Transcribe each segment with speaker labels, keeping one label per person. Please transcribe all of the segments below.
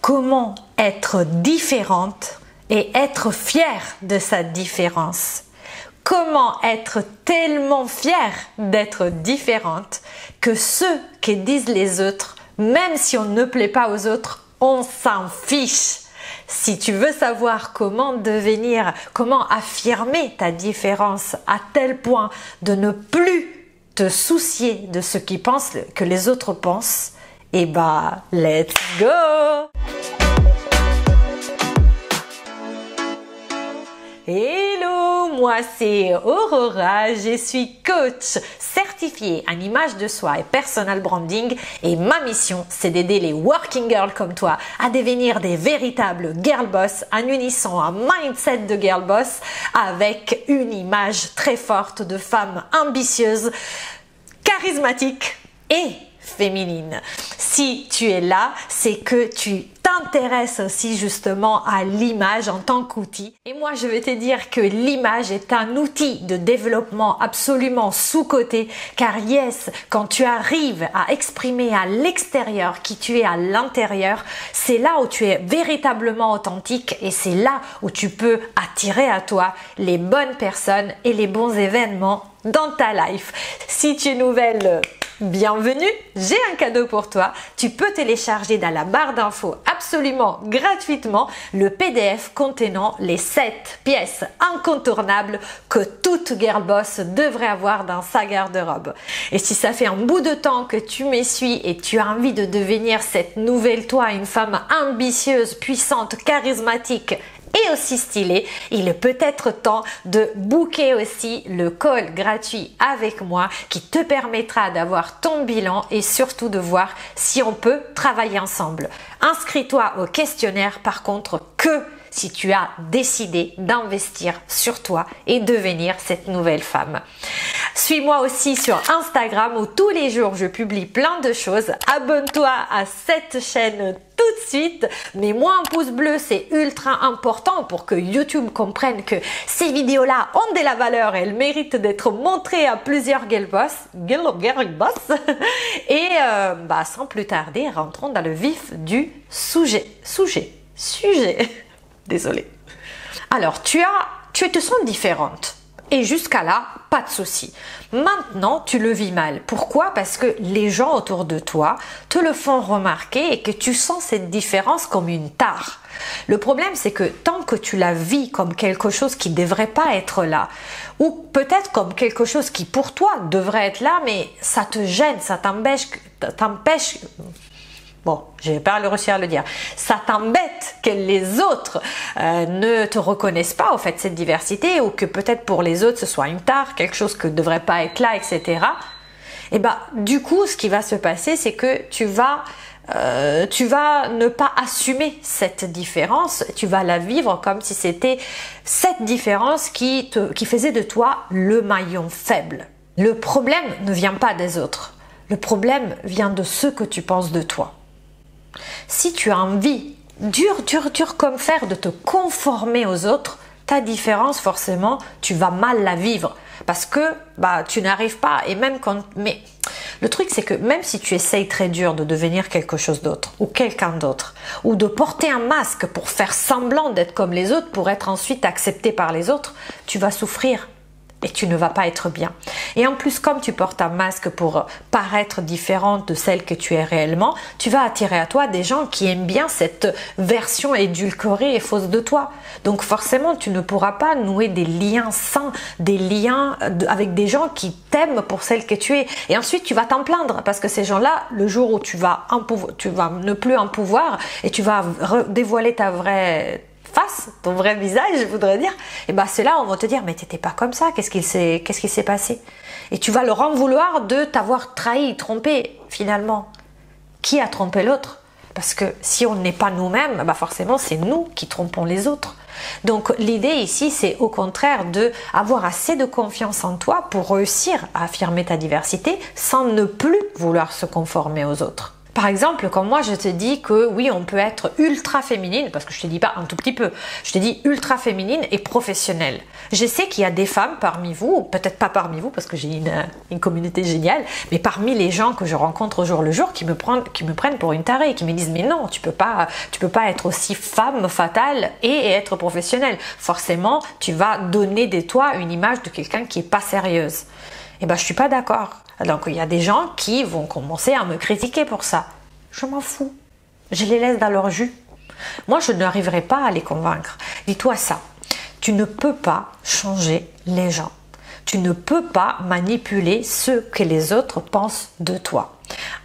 Speaker 1: comment être différente et être fière de sa différence. Comment être tellement fière d'être différente que ce que disent les autres, même si on ne plaît pas aux autres, on s'en fiche. Si tu veux savoir comment affirmer ta différence à tel point de ne plus te soucier de ce que les autres pensent, eh ben, let's go! Hello, moi c'est Aurora, je suis coach certifiée en image de soi et personal branding et ma mission c'est d'aider les working girls comme toi à devenir des véritables girl boss en unissant un mindset de girl boss avec une image très forte de femme ambitieuse, charismatique et féminine. Si tu es là, c'est que tu t'intéresses aussi justement à l'image en tant qu'outil. Et moi, je vais te dire que l'image est un outil de développement absolument sous-coté, car yes, quand tu arrives à exprimer à l'extérieur qui tu es à l'intérieur, c'est là où tu es véritablement authentique et c'est là où tu peux attirer à toi les bonnes personnes et les bons événements dans ta life. Si tu es nouvelle, bienvenue, j'ai un cadeau pour toi. Tu peux télécharger dans la barre d'infos absolument gratuitement le PDF contenant les 7 pièces incontournables que toute girl boss devrait avoir dans sa garde-robe. Et si ça fait un bout de temps que tu me suis et tu as envie de devenir cette nouvelle toi, une femme ambitieuse, puissante, charismatique et aussi stylé, il est peut-être temps de booker aussi le call gratuit avec moi qui te permettra d'avoir ton bilan et surtout de voir si on peut travailler ensemble. Inscris-toi au questionnaire par contre que si tu as décidé d'investir sur toi et devenir cette nouvelle femme. Suis-moi aussi sur Instagram où tous les jours je publie plein de choses. Abonne-toi à cette chaîne tout de suite. Mets-moi un pouce bleu, c'est ultra important pour que YouTube comprenne que ces vidéos-là ont de la valeur et elles méritent d'être montrées à plusieurs girl boss. Et sans plus tarder, rentrons dans le vif du sujet. Désolée. Alors, tu te sens différente. Et jusqu'à là, pas de souci. Maintenant, tu le vis mal. Pourquoi? Parce que les gens autour de toi te le font remarquer et que tu sens cette différence comme une tare. Le problème, c'est que tant que tu la vis comme quelque chose qui ne devrait pas être là, ou peut-être comme quelque chose qui pour toi devrait être là, mais ça te gêne, ça t'empêche. Bon, je n'ai pas réussi à le dire. Ça t'embête que les autres ne te reconnaissent pas, au fait, cette diversité, ou que peut-être pour les autres, ce soit une tare, quelque chose qui ne devrait pas être là, etc. Et du coup, ce qui va se passer, c'est que tu vas ne pas assumer cette différence, tu vas la vivre comme si c'était cette différence qui faisait de toi le maillon faible. Le problème ne vient pas des autres. Le problème vient de ce que tu penses de toi. Si tu as envie, dur comme fer, de te conformer aux autres, ta différence, forcément, tu vas mal la vivre. Parce que tu n'arrives pas, mais le truc c'est que même si tu essayes très dur de devenir quelque chose d'autre, ou quelqu'un d'autre, ou de porter un masque pour faire semblant d'être comme les autres, pour être ensuite accepté par les autres, tu vas souffrir. Et tu ne vas pas être bien. Et en plus, comme tu portes un masque pour paraître différente de celle que tu es réellement, tu vas attirer à toi des gens qui aiment bien cette version édulcorée et fausse de toi. Donc forcément, tu ne pourras pas nouer des liens sains, des liens avec des gens qui t'aiment pour celle que tu es. Et ensuite, tu vas t'en plaindre parce que ces gens-là, le jour où tu vas ne plus en pouvoir et tu vas dévoiler ta vraie face, ton vrai visage, je voudrais dire, et c'est là où on va te dire mais t'étais pas comme ça, qu'est-ce qu'il s'est passé? Et tu vas leur en vouloir de t'avoir trahi, trompé finalement. Qui a trompé l'autre? Parce que si on n'est pas nous-mêmes, forcément c'est nous qui trompons les autres. Donc l'idée ici c'est au contraire de avoir assez de confiance en toi pour réussir à affirmer ta diversité sans ne plus vouloir se conformer aux autres. Par exemple, quand moi je te dis que oui, on peut être ultra féminine, parce que je te dis pas un tout petit peu, je te dis ultra féminine et professionnelle. Je sais qu'il y a des femmes parmi vous, peut-être pas parmi vous parce que j'ai une communauté géniale, mais parmi les gens que je rencontre au jour le jour qui me prennent pour une tarée, qui me disent mais non, tu peux pas être aussi femme fatale et être professionnelle. Forcément, tu vas donner de toi une image de quelqu'un qui est pas sérieuse. Eh ben, je suis pas d'accord. Donc, il y a des gens qui vont commencer à me critiquer pour ça. Je m'en fous. Je les laisse dans leur jus. Moi, je n'arriverai pas à les convaincre. Dis-toi ça. Tu ne peux pas changer les gens. Tu ne peux pas manipuler ce que les autres pensent de toi.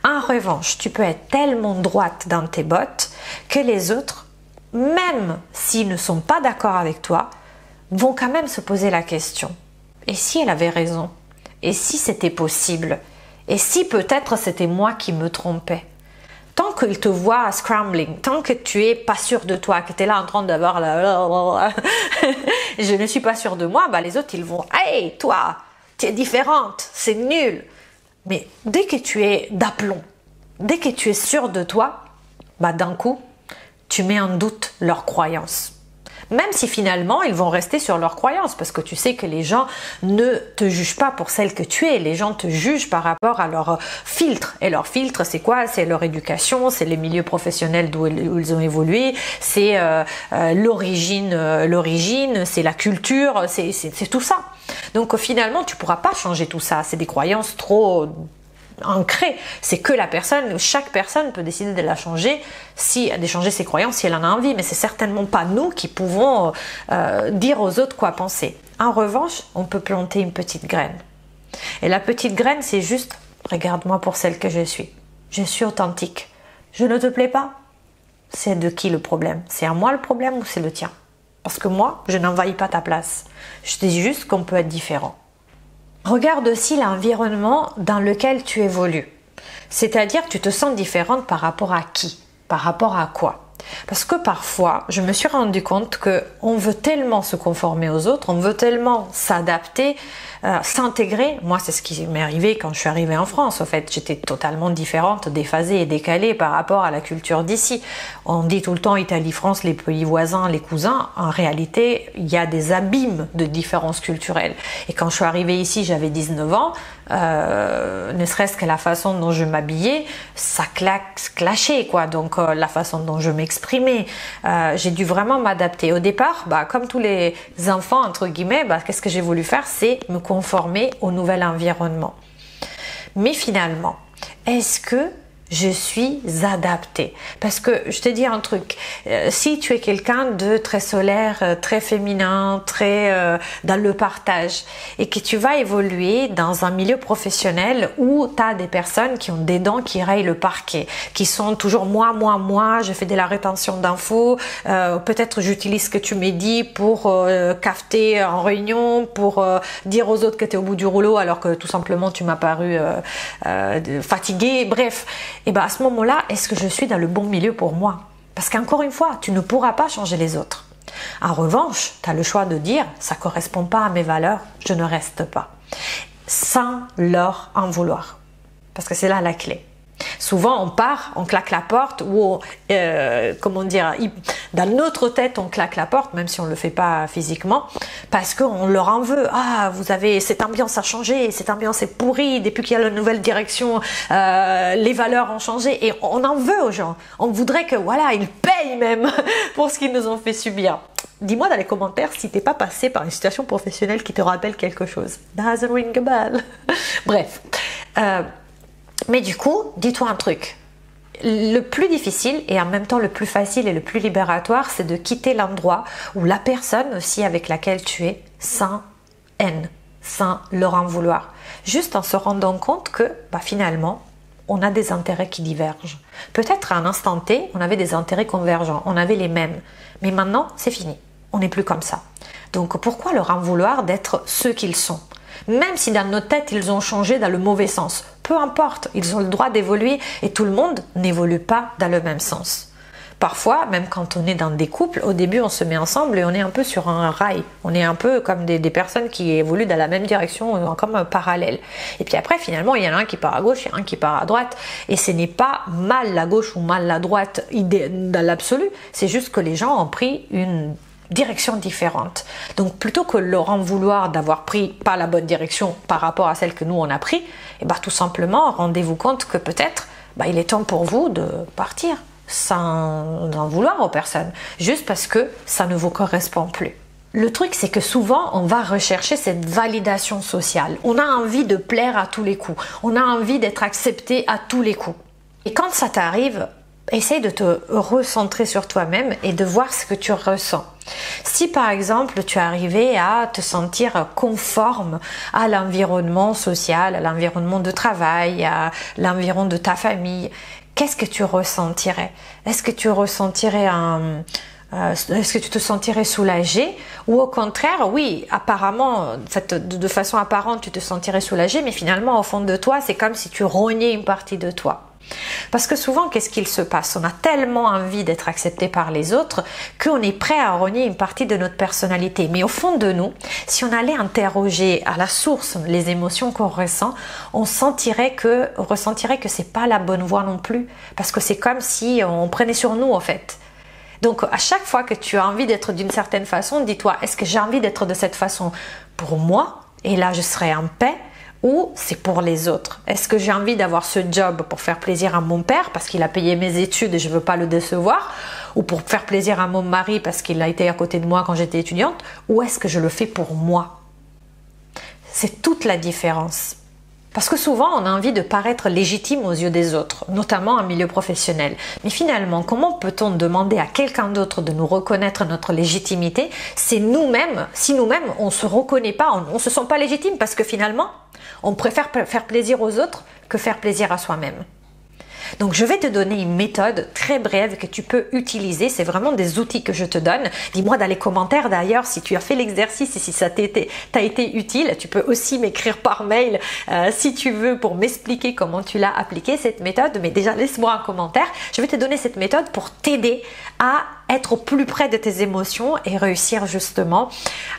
Speaker 1: En revanche, tu peux être tellement droite dans tes bottes que les autres, même s'ils ne sont pas d'accord avec toi, vont quand même se poser la question. Et si elle avait raison ? Et si c'était possible? Et si peut-être c'était moi qui me trompais? Tant qu'ils te voient scrambling, tant que tu es pas sûr de toi, que tu es là en train d'avoir la je ne suis pas sûr de moi, bah les autres ils vont hey toi, tu es différente, c'est nul. Mais dès que tu es d'aplomb, dès que tu es sûr de toi, bah d'un coup, tu mets en doute leurs croyances. Même si finalement, ils vont rester sur leurs croyances parce que tu sais que les gens ne te jugent pas pour celle que tu es. Les gens te jugent par rapport à leur filtre. Et leur filtre, c'est quoi? C'est leur éducation, c'est les milieux professionnels où ils ont évolué, c'est l'origine, c'est la culture, c'est tout ça. Donc finalement, tu pourras pas changer tout ça. C'est des croyances trop ancrée, c'est que chaque personne peut décider de la changer, de changer ses croyances si elle en a envie, mais c'est certainement pas nous qui pouvons dire aux autres quoi penser. En revanche, on peut planter une petite graine. Et la petite graine, c'est juste, regarde-moi pour celle que je suis authentique. Je ne te plais pas? C'est de qui le problème? C'est à moi le problème ou c'est le tien? Parce que moi, je n'envahis pas ta place. Je te dis juste qu'on peut être différent. Regarde aussi l'environnement dans lequel tu évolues. C'est-à-dire que tu te sens différente par rapport à qui? Par rapport à quoi? Parce que parfois, je me suis rendu compte qu'on veut tellement se conformer aux autres, on veut tellement s'adapter, s'intégrer. Moi, c'est ce qui m'est arrivé quand je suis arrivée en France. En fait, j'étais totalement différente, déphasée et décalée par rapport à la culture d'ici. On dit tout le temps Italie-France, les pays voisins, les cousins. En réalité, il y a des abîmes de différences culturelles. Et quand je suis arrivée ici, j'avais 19 ans. Ne serait-ce que la façon dont je m'habillais, ça clashait quoi. Donc la façon dont je m'exprimais, j'ai dû vraiment m'adapter. Au départ, comme tous les enfants entre guillemets, qu'est-ce que j'ai voulu faire, c'est me conformer au nouvel environnement. Mais finalement, est-ce que je suis adaptée? Parce que je te dis un truc, si tu es quelqu'un de très solaire, très féminin, très dans le partage, et que tu vas évoluer dans un milieu professionnel où tu as des personnes qui ont des dents qui rayent le parquet, qui sont toujours moi, je fais de la rétention d'infos, peut-être j'utilise ce que tu m'as dit pour cafeter en réunion, pour dire aux autres que tu es au bout du rouleau alors que tout simplement tu m'as paru fatiguée, bref. Et à ce moment-là, est-ce que je suis dans le bon milieu pour moi? Parce qu'encore une fois, tu ne pourras pas changer les autres. En revanche, tu as le choix de dire « ça ne correspond pas à mes valeurs, je ne reste pas ». Sans leur en vouloir. Parce que c'est là la clé. Souvent, on part, on claque la porte ou dans notre tête, on claque la porte, même si on ne le fait pas physiquement, parce qu'on leur en veut. Ah, vous avez cette ambiance a changé, cette ambiance est pourrie, depuis qu'il y a la nouvelle direction, les valeurs ont changé et on en veut aux gens. On voudrait que, voilà, ils payent même pour ce qu'ils nous ont fait subir. Dis-moi dans les commentaires si t'es pas passé par une situation professionnelle qui te rappelle quelque chose. Doesn't ring a bell. Bref. Mais du coup, dis-toi un truc. Le plus difficile et en même temps le plus facile et le plus libératoire, c'est de quitter l'endroit ou la personne aussi avec laquelle tu es sans haine, sans leur en vouloir. Juste en se rendant compte que finalement, on a des intérêts qui divergent. Peut-être à un instant T, on avait des intérêts convergents, on avait les mêmes. Mais maintenant, c'est fini. On n'est plus comme ça. Donc pourquoi leur en vouloir d'être ceux qu'ils sont ? Même si dans nos têtes, ils ont changé dans le mauvais sens. Peu importe, ils ont le droit d'évoluer et tout le monde n'évolue pas dans le même sens. Parfois, même quand on est dans des couples, au début on se met ensemble et on est un peu sur un rail. On est un peu comme des personnes qui évoluent dans la même direction, comme parallèle. Et puis après, finalement, il y en a un qui part à gauche, il y en a un qui part à droite. Et ce n'est pas mal la gauche ou mal la droite dans l'absolu. C'est juste que les gens ont pris une direction différente. Donc plutôt que leur en vouloir d'avoir pris pas la bonne direction par rapport à celle que nous on a pris, et bah tout simplement rendez-vous compte que peut-être il est temps pour vous de partir sans en vouloir aux personnes, juste parce que ça ne vous correspond plus. Le truc, c'est que souvent, on va rechercher cette validation sociale. On a envie de plaire à tous les coups. On a envie d'être accepté à tous les coups. Et quand ça t'arrive, essaye de te recentrer sur toi-même et de voir ce que tu ressens. Si par exemple tu arrivais à te sentir conforme à l'environnement social, à l'environnement de travail, à l'environnement de ta famille, qu'est-ce que tu ressentirais? Est-ce que tu ressentirais est-ce que tu te sentirais soulagé, ou au contraire, oui, apparemment, en fait, de façon apparente, tu te sentirais soulagé, mais finalement, au fond de toi, c'est comme si tu rognais une partie de toi. Parce que souvent, qu'est-ce qu'il se passe? On a tellement envie d'être accepté par les autres qu'on est prêt à renier une partie de notre personnalité. Mais au fond de nous, si on allait interroger à la source les émotions qu'on ressent, on ressentirait que c'est pas la bonne voie non plus. Parce que c'est comme si on prenait sur nous, en fait. Donc, à chaque fois que tu as envie d'être d'une certaine façon, dis-toi, est-ce que j'ai envie d'être de cette façon pour moi? Et là, je serai en paix. Ou c'est pour les autres? Est-ce que j'ai envie d'avoir ce job pour faire plaisir à mon père parce qu'il a payé mes études et je ne veux pas le décevoir? Ou pour faire plaisir à mon mari parce qu'il a été à côté de moi quand j'étais étudiante? Ou est-ce que je le fais pour moi? C'est toute la différence. Parce que souvent, on a envie de paraître légitime aux yeux des autres, notamment en milieu professionnel. Mais finalement, comment peut-on demander à quelqu'un d'autre de nous reconnaître notre légitimité si nous-mêmes, on ne se reconnaît pas, on ne se sent pas légitime, parce que finalement, on préfère faire plaisir aux autres que faire plaisir à soi-même. Donc je vais te donner une méthode très brève que tu peux utiliser. C'est vraiment des outils que je te donne. Dis-moi dans les commentaires d'ailleurs si tu as fait l'exercice et si ça t'a été utile. Tu peux aussi m'écrire par mail si tu veux pour m'expliquer comment tu l'as appliqué cette méthode. Mais déjà laisse-moi un commentaire. Je vais te donner cette méthode pour t'aider à être au plus près de tes émotions et réussir justement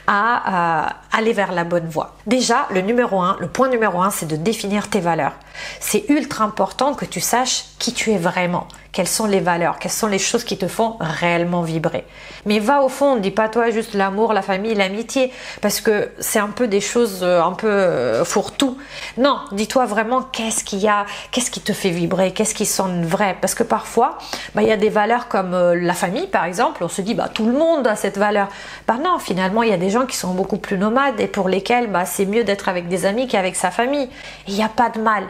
Speaker 1: à aller vers la bonne voie. Déjà, le point numéro 1, c'est de définir tes valeurs. C'est ultra important que tu saches qui tu es vraiment. Quelles sont les valeurs? Quelles sont les choses qui te font réellement vibrer? Mais va au fond, dis pas toi juste l'amour, la famille, l'amitié, parce que c'est un peu des choses un peu fourre-tout. Non, dis-toi vraiment qu'est-ce qui te fait vibrer, qu'est-ce qui sonne vrai. Parce que parfois, il y a des valeurs comme la famille, par exemple, on se dit tout le monde a cette valeur. Non, finalement, il y a des gens qui sont beaucoup plus nomades et pour lesquels c'est mieux d'être avec des amis qu'avec sa famille. Il n'y a pas de mal.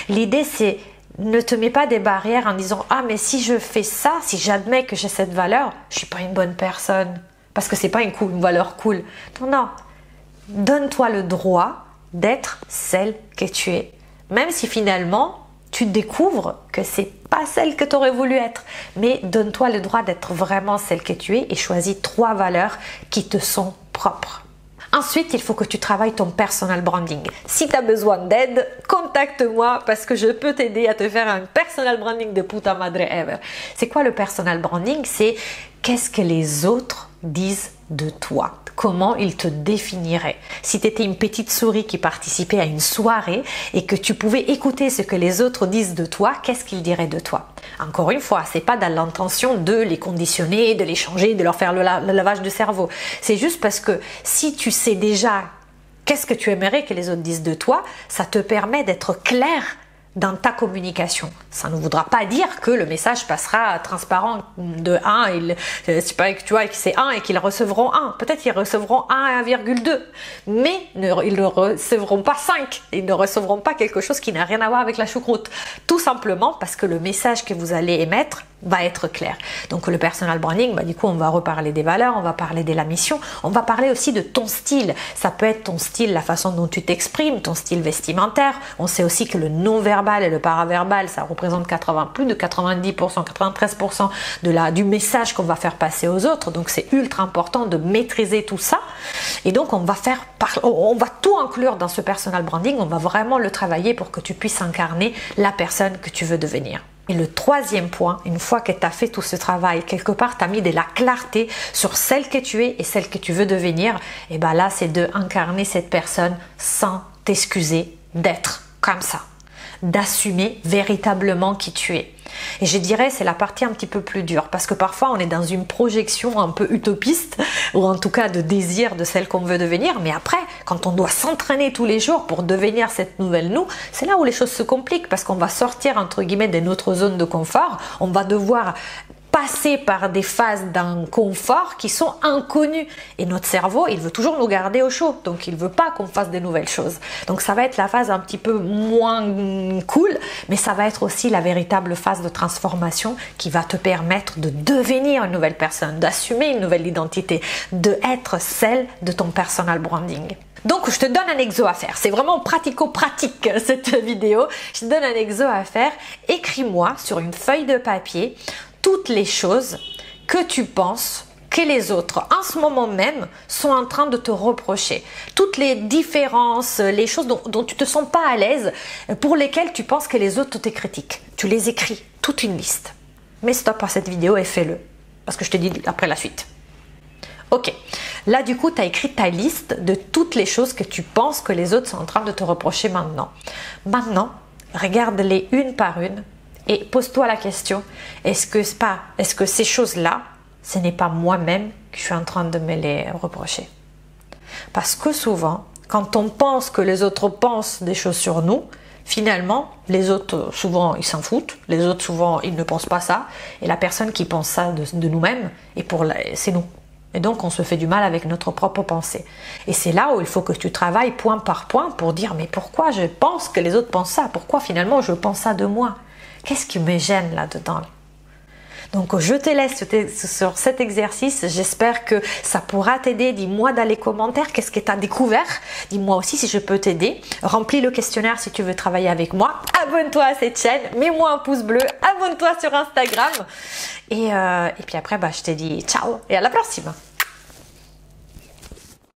Speaker 1: L'idée, c'est ne te mets pas des barrières en disant « Ah, mais si je fais ça, si j'admets que j'ai cette valeur, je suis pas une bonne personne. » Parce que c'est pas une valeur cool. Non. Donne-toi le droit d'être celle que tu es. Même si finalement, tu découvres que c'est pas celle que tu aurais voulu être. Mais donne-toi le droit d'être vraiment celle que tu es et choisis 3 valeurs qui te sont propres. Ensuite, il faut que tu travailles ton personal branding. Si tu as besoin d'aide, contacte-moi parce que je peux t'aider à te faire un personal branding de puta madre ever. C'est quoi le personal branding? C'est qu'est-ce que les autres disent de toi. Comment ils te définiraient. Si tu étais une petite souris qui participait à une soirée et que tu pouvais écouter ce que les autres disent de toi, qu'est-ce qu'ils diraient de toi? Encore une fois, c'est pas dans l'intention de les conditionner, de les changer, de leur faire le lavage de cerveau. C'est juste parce que si tu sais déjà qu'est-ce que tu aimerais que les autres disent de toi, ça te permet d'être clair dans ta communication. Ça ne voudra pas dire que le message passera transparent de 1, c'est pas que tu vois que c'est 1 et qu'ils recevront 1. Peut-être qu'ils recevront 1,2, mais ils ne recevront pas 5. Ils ne recevront pas quelque chose qui n'a rien à voir avec la choucroute. Tout simplement parce que le message que vous allez émettre va être clair. Donc le personal branding, du coup on va reparler des valeurs, on va parler de la mission, on va parler aussi de ton style. Ça peut être ton style, la façon dont tu t'exprimes, ton style vestimentaire. On sait aussi que le non-verbal et le paraverbal, ça représente plus de 90%, 93% du message qu'on va faire passer aux autres. Donc c'est ultra important de maîtriser tout ça. Et donc on va tout inclure dans ce personal branding, on va vraiment le travailler pour que tu puisses incarner la personne que tu veux devenir. Et le troisième point, une fois que tu as fait tout ce travail, quelque part tu as mis de la clarté sur celle que tu es et celle que tu veux devenir, et bien là c'est de incarner cette personne sans t'excuser d'être comme ça, d'assumer véritablement qui tu es. Et je dirais c'est la partie un petit peu plus dure parce que parfois on est dans une projection un peu utopiste ou en tout cas de désir de celle qu'on veut devenir, mais après quand on doit s'entraîner tous les jours pour devenir cette nouvelle nous, c'est là où les choses se compliquent parce qu'on va sortir entre guillemets de notre zone de confort, on va devoir passer par des phases d'un confort qui sont inconnues et notre cerveau il veut toujours nous garder au chaud, donc il veut pas qu'on fasse des nouvelles choses, donc ça va être la phase un petit peu moins cool, mais ça va être aussi la véritable phase de transformation qui va te permettre de devenir une nouvelle personne, d'assumer une nouvelle identité, de être celle de ton personal branding. Donc je te donne un exo à faire, c'est vraiment pratico-pratique cette vidéo, je te donne un exo à faire, écris-moi sur une feuille de papier toutes les choses que tu penses que les autres, en ce moment même, sont en train de te reprocher. Toutes les différences, les choses dont tu ne te sens pas à l'aise, pour lesquelles tu penses que les autres te critiquent. Tu les écris, toute une liste. Mets stop à cette vidéo et fais-le, parce que je te dis après la suite. Ok, là du coup, tu as écrit ta liste de toutes les choses que tu penses que les autres sont en train de te reprocher maintenant. Maintenant, regarde-les une par une. Et pose-toi la question, est-ce que ces choses-là, ce n'est pas moi-même que je suis en train de me les reprocher? Parce que souvent, quand on pense que les autres pensent des choses sur nous, finalement, les autres, souvent, ils s'en foutent. Les autres, souvent, ils ne pensent pas ça. Et la personne qui pense ça de nous-mêmes, c'est nous. Et donc, on se fait du mal avec notre propre pensée. Et c'est là où il faut que tu travailles point par point pour dire, mais pourquoi je pense que les autres pensent ça? Pourquoi finalement je pense ça de moi? Qu'est-ce qui me gêne là-dedans? Donc je te laisse sur cet exercice, j'espère que ça pourra t'aider. Dis-moi dans les commentaires qu'est-ce que tu as découvert, dis-moi aussi si je peux t'aider. Remplis le questionnaire si tu veux travailler avec moi, abonne-toi à cette chaîne, mets-moi un pouce bleu, abonne-toi sur Instagram et puis après je te dis ciao et à la prochaine.